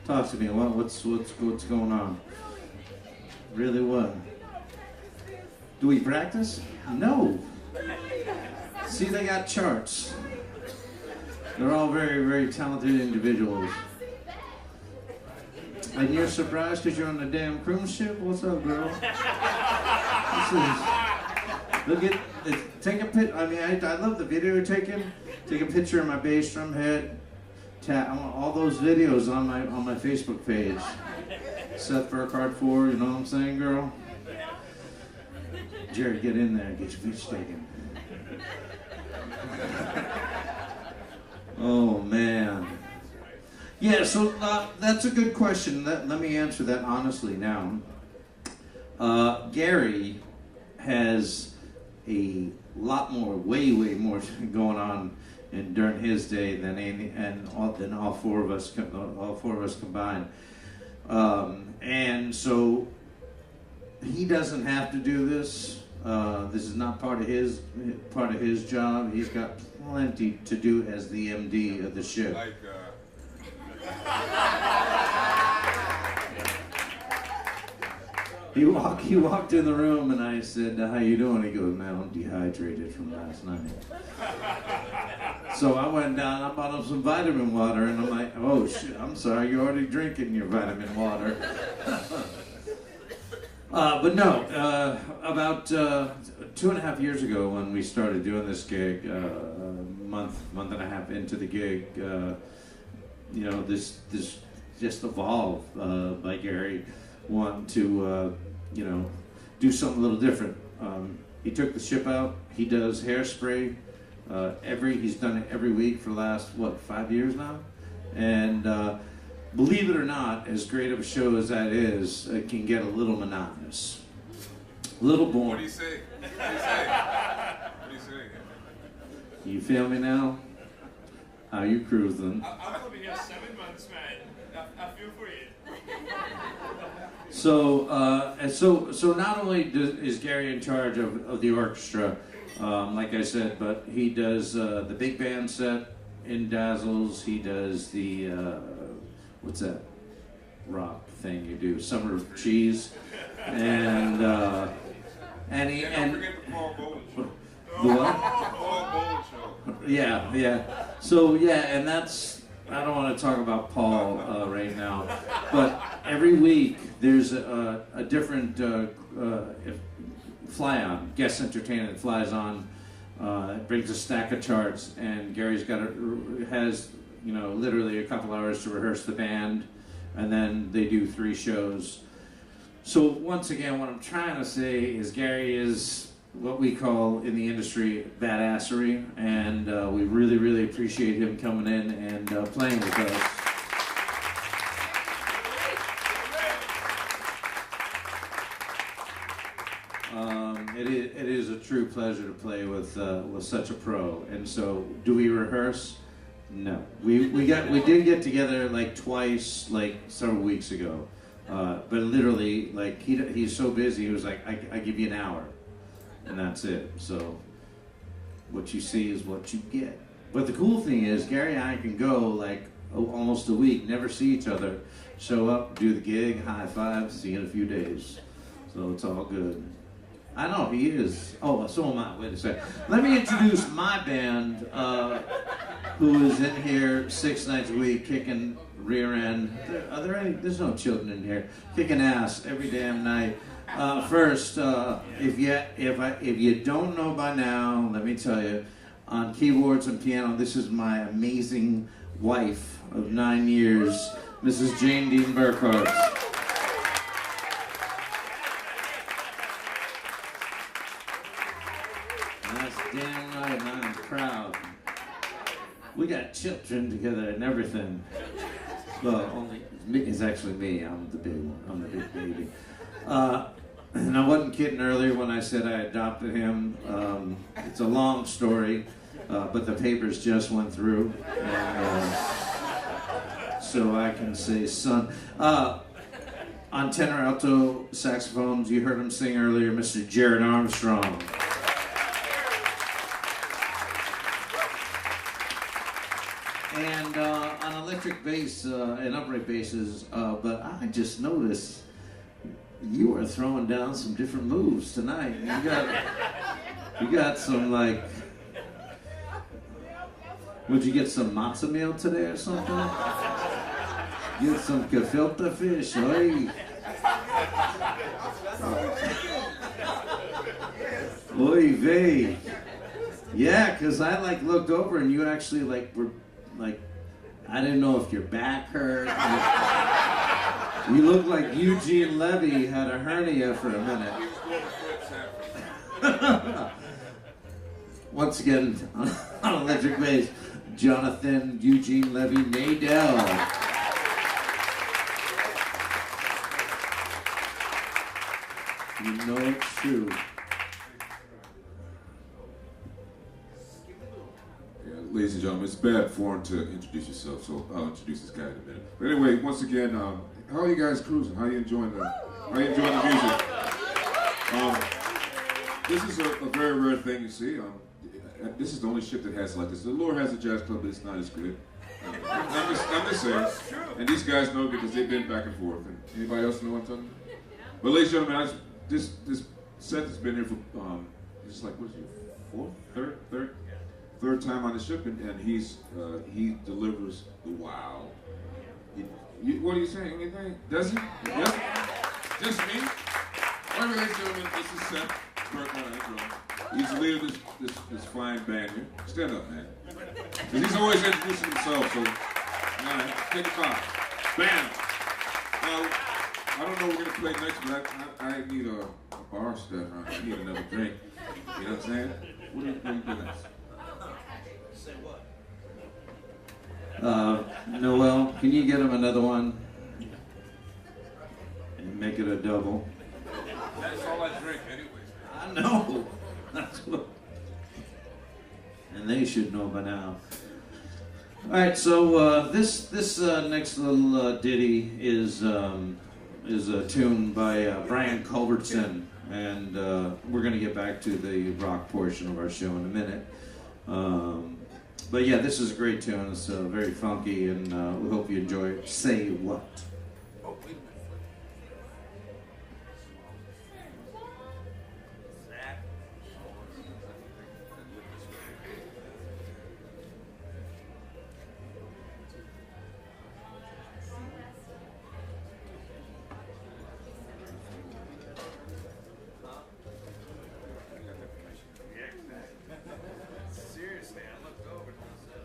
Talk to me. What's going on? Really, what? Do we practice? No. See, they got charts. They're all very, very talented individuals. And you're surprised because you're on the damn cruise ship? What's up, girl? Look at, take a pic. I mean, I love the video you're taking. Take a picture of my bass drum head. I want all those videos on my Facebook page. Seth Burkhart 4, you know what I'm saying, girl? Jared, get in there and get your picture taken. Oh, man. Yeah, so that's a good question. Let me answer that honestly now. Gary has a lot more, way more going on during his day than all four of us combined. And so he doesn't have to do this. This is not part of his job. He's got plenty to do as the MD of the ship. He walked in the room and I said, "How you doing?" He goes, "Man, I'm dehydrated from last night." So I went down, I bought him some vitamin water, and I'm like, "Oh shit, I'm sorry, you're already drinking your vitamin water." But no, about 2.5 years ago when we started doing this gig, month and a half into the gig, this just evolved by Gary wanting to, do something a little different. He took the ship out. He does hairspray. He's done it every week for the last 5 years now, and believe it or not, as great of a show as that is, it can get a little monotonous, a little boring. What do you say? What do you say? What do you say? You feel me now? How you cruising? I'm gonna be here 7 months, man. I feel for you. So not only is Gary in charge of the orchestra, like I said, but he does the big band set in Dazzles. He does the what's that rock thing you do? Summer of Cheese, and Don't forget the Paul Boland show. The what? Paul Boland show. Yeah. So and that's. I don't want to talk about Paul right now, but every week there's a different fly-on, guest entertainer that flies on, brings a stack of charts, and Gary's has literally a couple hours to rehearse the band, and then they do 3 shows. So once again, what I'm trying to say is Gary is what we call in the industry badassery, and we really appreciate him coming in and playing with us. It is a true pleasure to play with such a pro. And so, do we rehearse? No, we did get together twice, several weeks ago, but literally he's so busy. He was like, I give you an hour. And that's it. So what you see is what you get. But the cool thing is, Gary and I can go almost a week, never see each other, show up, do the gig, high five, see you in a few days. So it's all good. I know, he is. Oh, so am I. Wait a second. Let me introduce my band, who is in here 6 nights a week, kicking rear end. Are there any? There's no children in here. Kicking ass every damn night. First, if you don't know by now, let me tell you, on keyboards and piano, this is my amazing wife of 9 years, Mrs. Jane Dean Burkhart. That's damn right, and I'm proud. We got children together and everything. Well, it's actually me. I'm the big one. I'm the big baby. And I wasn't kidding earlier when I said I adopted him. It's a long story, but the papers just went through, and, so I can say son. On tenor alto saxophones, you heard him sing earlier, Mr. Jared Armstrong. and on electric bass and upright basses. But I just noticed you are throwing down some different moves tonight. You got some like. Would you get some matzo meal today or something? Get some gefilte fish, oi. Oy vey. Yeah, because I like looked over and you actually like were like, I didn't know if your back hurt. You looked like Eugene Levy had a hernia for a minute. Once again, on electric bass, Jonathan Eugene Levy Nadell. You know it's true. Yeah, ladies and gentlemen, it's bad form to introduce yourself, so I'll introduce this guy in a minute. But anyway, once again, how are you guys cruising? How are you enjoying the music? This is a very rare thing you see. This is the only ship that has like this. The Lure has a jazz club, but it's not as good. I'm just saying. And these guys know because they've been back and forth. And anybody else know what I'm talking about? But ladies and gentlemen, this Seth has been here for it's like what is it, third time on the ship, and he delivers the wow. What are you saying? Anything? Does he? Yep. Just me. All right, ladies and gentlemen, this is Seth Burkhart. He's the leader of this fine band here. Stand up, man. Because he's always introducing himself, so man, take a bow. Bam! Now, I don't know what we're going to play next, but I need a bar step. I need another drink. You know what I'm saying? What do you play next? Say what? Noel, can you get him another one? And make it a double. That's all I drink anyways. I know. That's what. And they should know by now. All right, so this next little ditty is a tune by Brian Culbertson, and we're gonna get back to the rock portion of our show in a minute. But yeah, this is a great tune. It's very funky, and we hope you enjoy it. Say What? Oh, wait a minute. Seriously, I looked over and I said,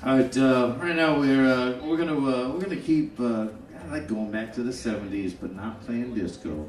All right, right now we're gonna keep I like going back to the '70s, but not playing disco.